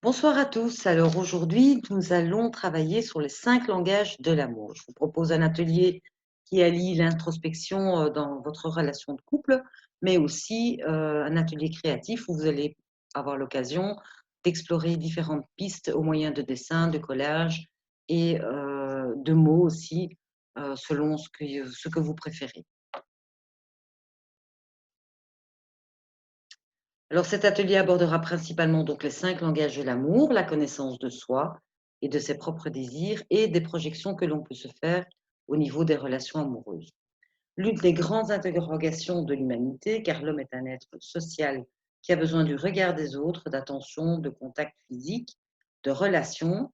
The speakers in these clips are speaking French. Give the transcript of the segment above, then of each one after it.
Bonsoir à tous. Alors aujourd'hui, nous allons travailler sur les 5 langages de l'amour. Je vous propose un atelier qui allie l'introspection dans votre relation de couple, mais aussi un atelier créatif où vous allez avoir l'occasion d'explorer différentes pistes au moyen de dessins, de collages et de mots aussi, selon ce que vous préférez. Alors cet atelier abordera principalement donc les 5 langages de l'amour, la connaissance de soi et de ses propres désirs et des projections que l'on peut se faire au niveau des relations amoureuses. L'une des grandes interrogations de l'humanité, car l'homme est un être social qui a besoin du regard des autres, d'attention, de contact physique, de relations,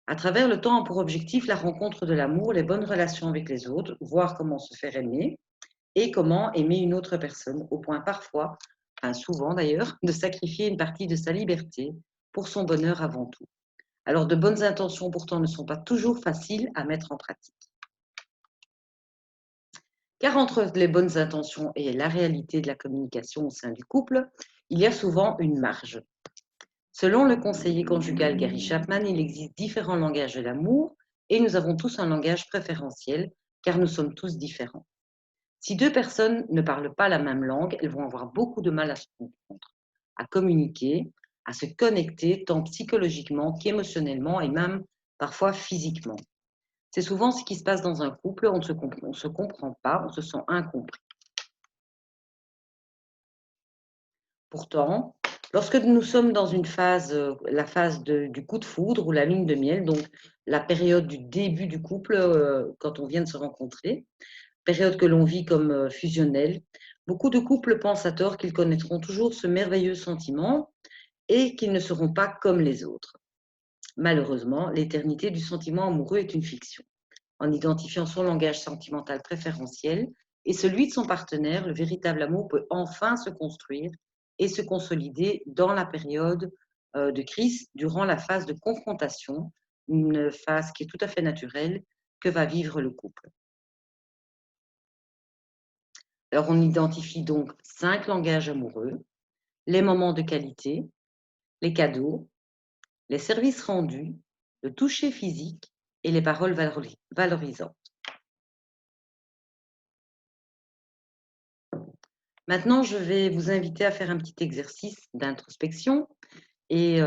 à travers le temps a pour objectif la rencontre de l'amour, les bonnes relations avec les autres, voir comment se faire aimer et comment aimer une autre personne, au point parfois, enfin souvent d'ailleurs, de sacrifier une partie de sa liberté pour son bonheur avant tout. Alors de bonnes intentions pourtant ne sont pas toujours faciles à mettre en pratique. Car entre les bonnes intentions et la réalité de la communication au sein du couple, il y a souvent une marge. Selon le conseiller conjugal Gary Chapman, il existe différents langages de l'amour et nous avons tous un langage préférentiel car nous sommes tous différents. Si deux personnes ne parlent pas la même langue, elles vont avoir beaucoup de mal à se comprendre, à communiquer, à se connecter tant psychologiquement qu'émotionnellement et même parfois physiquement. C'est souvent ce qui se passe dans un couple, on ne se comprend pas, on se sent incompris. Pourtant, lorsque nous sommes dans une phase, la phase du coup de foudre ou la lune de miel, donc la période du début du couple, quand on vient de se rencontrer, période que l'on vit comme fusionnelle, beaucoup de couples pensent à tort qu'ils connaîtront toujours ce merveilleux sentiment et qu'ils ne seront pas comme les autres. Malheureusement, l'éternité du sentiment amoureux est une fiction. En identifiant son langage sentimental préférentiel et celui de son partenaire, le véritable amour peut enfin se construire et se consolider dans la période de crise, durant la phase de confrontation, une phase qui est tout à fait naturelle que va vivre le couple. Alors, on identifie donc 5 langages amoureux, les moments de qualité, les cadeaux, les services rendus, le toucher physique et les paroles valorisantes. Maintenant, je vais vous inviter à faire un petit exercice d'introspection et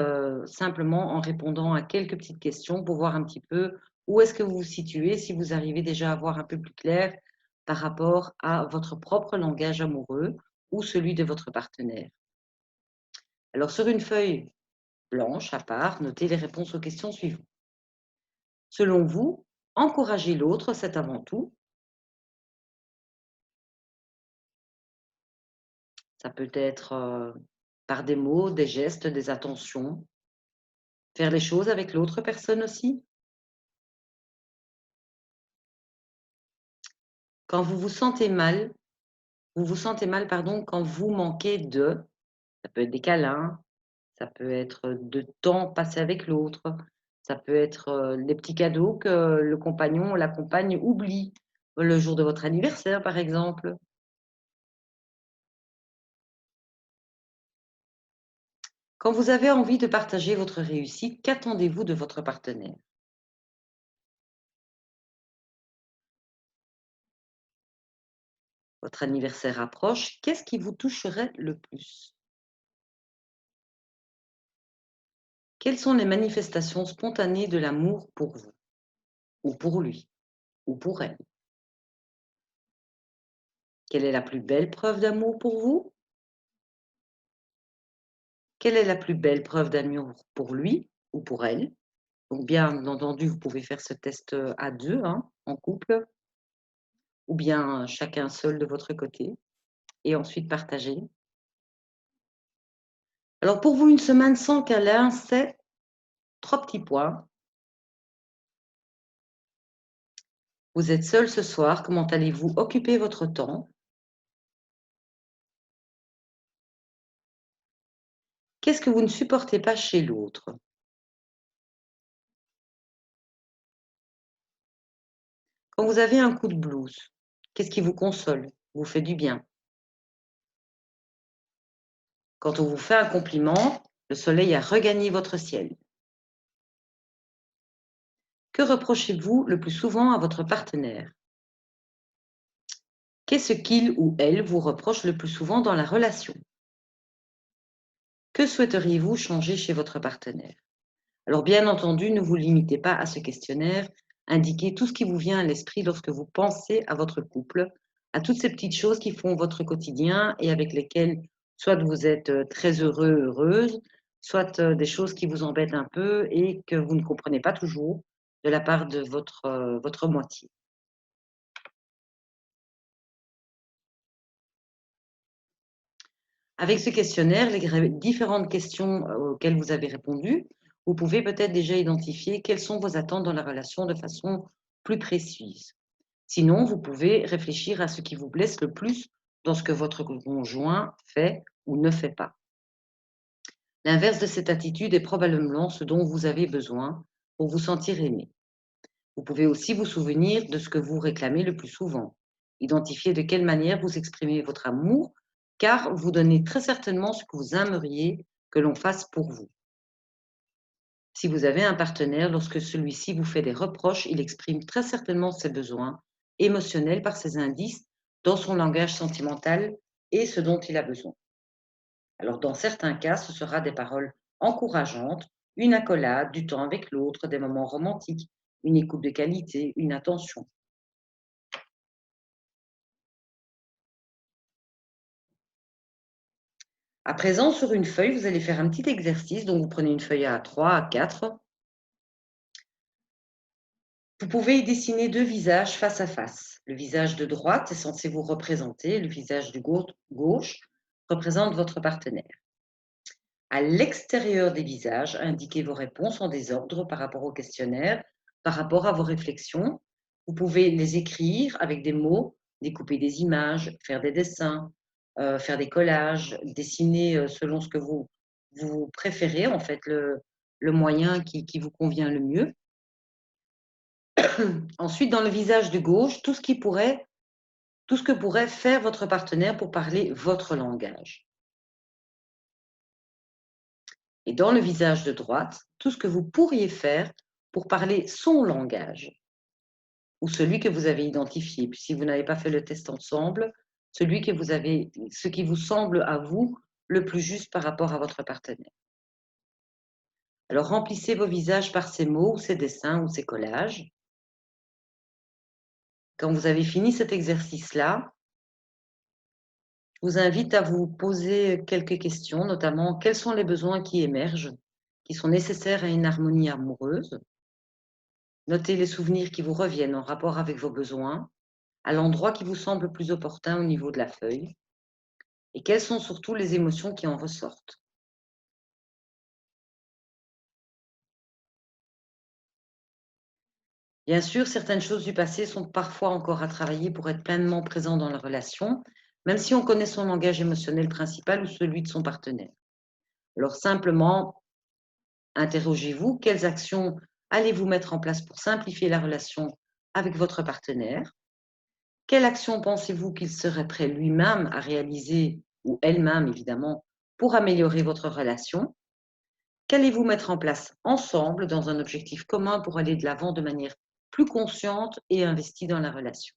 simplement en répondant à quelques petites questions pour voir un petit peu où est-ce que vous vous situez, si vous arrivez déjà à voir un peu plus clair par rapport à votre propre langage amoureux ou celui de votre partenaire. Alors, sur une feuille blanche à part, notez les réponses aux questions suivantes. Selon vous, encourager l'autre, c'est avant tout. Ça peut être par des mots, des gestes, des attentions. Faire les choses avec l'autre personne aussi. Quand vous vous sentez mal, pardon, quand vous manquez de, ça peut être des câlins, ça peut être de temps passé avec l'autre, ça peut être les petits cadeaux que le compagnon ou la compagne oublie le jour de votre anniversaire, par exemple. Quand vous avez envie de partager votre réussite, qu'attendez-vous de votre partenaire? Votre anniversaire approche, qu'est-ce qui vous toucherait le plus? Quelles sont les manifestations spontanées de l'amour pour vous? Ou pour lui? Ou pour elle? Quelle est la plus belle preuve d'amour pour vous? Quelle est la plus belle preuve d'amour pour lui ou pour elle? Donc bien entendu, vous pouvez faire ce test, à 2, hein, en couple ou bien chacun seul de votre côté et ensuite partager. Alors pour vous, une semaine sans câlin, c'est 3 petits points. Vous êtes seul ce soir, comment allez-vous occuper votre temps? Qu'est-ce que vous ne supportez pas chez l'autre? Quand vous avez un coup de blues, qu'est-ce qui vous console, vous fait du bien? Quand on vous fait un compliment, Le soleil a regagné votre ciel. Que reprochez-vous le plus souvent à votre partenaire? Qu'est-ce qu'il ou elle vous reproche le plus souvent dans la relation? Que souhaiteriez-vous changer chez votre partenaire? Alors bien entendu, ne vous limitez pas à ce questionnaire, indiquez tout ce qui vous vient à l'esprit lorsque vous pensez à votre couple, à toutes ces petites choses qui font votre quotidien et avec lesquelles soit vous êtes très heureux, heureuse, soit des choses qui vous embêtent un peu et que vous ne comprenez pas toujours de la part de votre moitié. Avec ce questionnaire, les différentes questions auxquelles vous avez répondu, vous pouvez peut-être déjà identifier quelles sont vos attentes dans la relation de façon plus précise. Sinon, vous pouvez réfléchir à ce qui vous blesse le plus dans ce que votre conjoint fait ou ne fait pas. L'inverse de cette attitude est probablement ce dont vous avez besoin pour vous sentir aimé. Vous pouvez aussi vous souvenir de ce que vous réclamez le plus souvent. Identifier de quelle manière vous exprimez votre amour, car vous donnez très certainement ce que vous aimeriez que l'on fasse pour vous. Si vous avez un partenaire, lorsque celui-ci vous fait des reproches, il exprime très certainement ses besoins émotionnels par ses indices dans son langage sentimental et ce dont il a besoin. Alors, dans certains cas, ce sera des paroles encourageantes, une accolade, du temps avec l'autre, des moments romantiques, une écoute de qualité, une attention. À présent, sur une feuille, vous allez faire un petit exercice. Donc, vous prenez une feuille A3, A4. Vous pouvez y dessiner deux visages face à face. Le visage de droite est censé vous représenter, le visage de gauche représente votre partenaire. À l'extérieur des visages, indiquez vos réponses en désordre par rapport au questionnaire, par rapport à vos réflexions. Vous pouvez les écrire avec des mots, découper des images, faire des dessins, faire des collages, dessiner selon ce que vous préférez, en fait, le moyen qui vous convient le mieux. Ensuite, dans le visage de gauche, tout ce que pourrait faire votre partenaire pour parler votre langage. Et dans le visage de droite, tout ce que vous pourriez faire pour parler son langage ou celui que vous avez identifié. Puis si vous n'avez pas fait le test ensemble, ce qui vous semble à vous le plus juste par rapport à votre partenaire. Alors remplissez vos visages par ces mots ou ces dessins ou ces collages. Quand vous avez fini cet exercice-là, je vous invite à vous poser quelques questions, notamment quels sont les besoins qui émergent, qui sont nécessaires à une harmonie amoureuse. Notez les souvenirs qui vous reviennent en rapport avec vos besoins, à l'endroit qui vous semble plus opportun au niveau de la feuille, et quelles sont surtout les émotions qui en ressortent. Bien sûr, certaines choses du passé sont parfois encore à travailler pour être pleinement présent dans la relation, même si on connaît son langage émotionnel principal ou celui de son partenaire. Alors simplement, interrogez-vous, quelles actions allez-vous mettre en place pour simplifier la relation avec votre partenaire? Quelle action pensez-vous qu'il serait prêt lui-même à réaliser, ou elle-même évidemment, pour améliorer votre relation? Qu'allez-vous mettre en place ensemble dans un objectif commun pour aller de l'avant de manière plus consciente et investie dans la relation?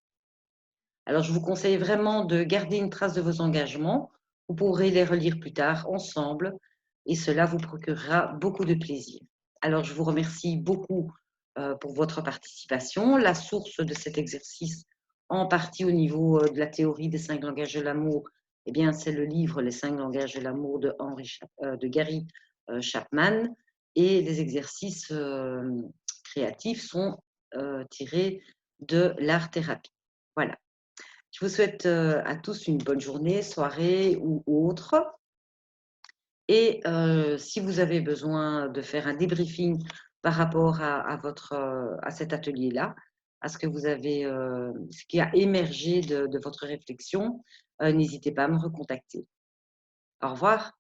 Alors, je vous conseille vraiment de garder une trace de vos engagements. Vous pourrez les relire plus tard ensemble et cela vous procurera beaucoup de plaisir. Alors, je vous remercie beaucoup pour votre participation. La source de cet exercice, en partie au niveau de la théorie des 5 langages de l'amour, eh bien, c'est le livre Les 5 langages de l'amour de Gary Chapman. Et les exercices créatifs sont tirés de l'art-thérapie. Voilà. Je vous souhaite à tous une bonne journée, soirée ou autre. Et si vous avez besoin de faire un débriefing par rapport à cet atelier-là, à ce que vous avez, ce qui a émergé de votre réflexion, n'hésitez pas à me recontacter. Au revoir.